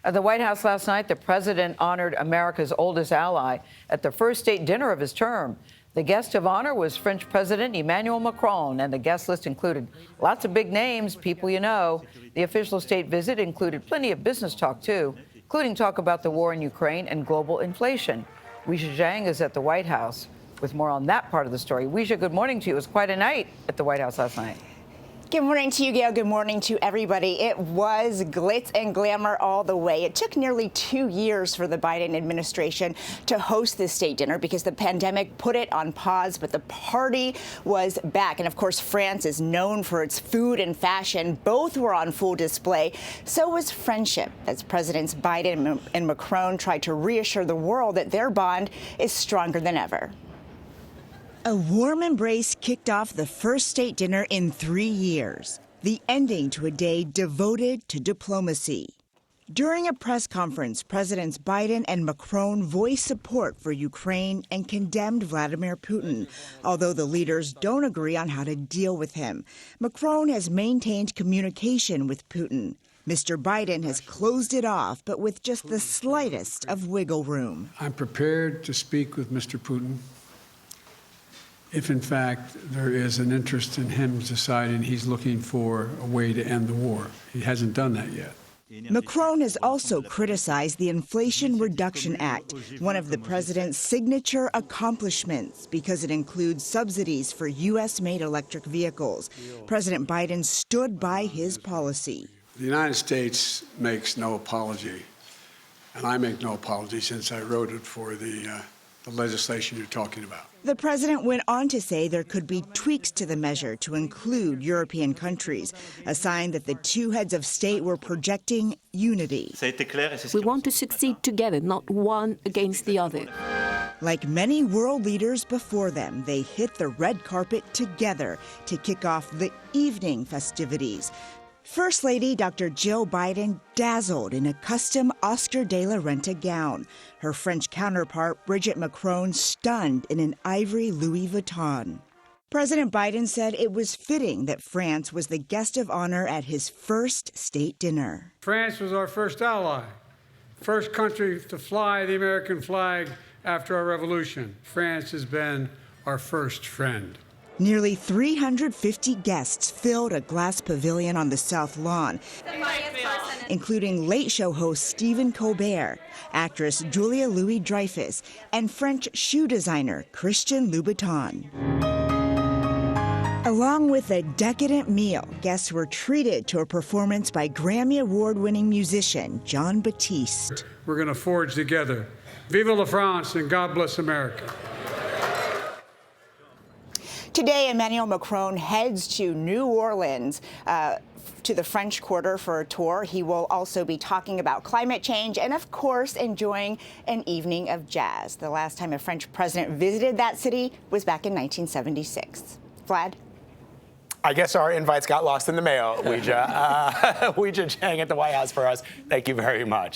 At the White House last night, the president honored America's oldest ally at the first state dinner of his term. The guest of honor was French President Emmanuel Macron, and the guest list included lots of big names, people you know. The official state visit included plenty of business talk, too, including talk about the war in Ukraine and global inflation. Weijia Jiang is at the White House with more on that part of the story. Weijia, good morning to you. It was quite a night at the White House last night. Good morning to you, Gayle. Good morning to everybody. It was glitz and glamour all the way. It took nearly 2 years for the Biden administration to host this state dinner because the pandemic put it on pause, but the party was back. And of course, France is known for its food and fashion. Both were on full display. So was friendship, as Presidents Biden and Macron tried to reassure the world that their bond is stronger than ever. A warm embrace kicked off the first state dinner in 3 years, the ending to a day devoted to diplomacy. During a press conference, Presidents Biden and Macron voiced support for Ukraine and condemned Vladimir Putin, although the leaders don't agree on how to deal with him. Macron has maintained communication with Putin. Mr. Biden has closed it off, but with just the slightest of wiggle room. I'm prepared to speak with Mr. Putin if, in fact, there is an interest in him deciding he's looking for a way to end the war. He hasn't done that yet. Macron has also criticized the Inflation Reduction Act, one of the president's signature accomplishments, because it includes subsidies for U.S.-made electric vehicles. President Biden stood by his policy. The United States makes no apology, and I make no apology since I wrote it for the legislation you're talking about. The president went on to say there could be tweaks to the measure to include European countries, a sign that the two heads of state were projecting unity. We want to succeed together, not one against the other. Like many world leaders before them, they hit the red carpet together to kick off the evening festivities. First Lady Dr. Jill Biden dazzled in a custom Oscar de la Renta gown. Her French counterpart, Brigitte Macron, stunned in an ivory Louis Vuitton. President Biden said it was fitting that France was the guest of honor at his first state dinner. France was our first ally, first country to fly the American flag after our revolution. France has been our first friend. Nearly 350 guests filled a glass pavilion on the South Lawn, including Late Show host Stephen Colbert, actress Julia Louis-Dreyfus, and French shoe designer Christian Louboutin. Along with a decadent meal, guests were treated to a performance by Grammy Award-winning musician Jon Batiste. We're going to forge together. Vive la France and God bless America. Today, Emmanuel Macron heads to New Orleans to the French Quarter for a tour. He will also be talking about climate change and, of course, enjoying an evening of jazz. The last time a French president visited that city was back in 1976. Vlad? I guess our invites got lost in the mail, Weijia. Weijia Jiang at the White House for us. Thank you very much.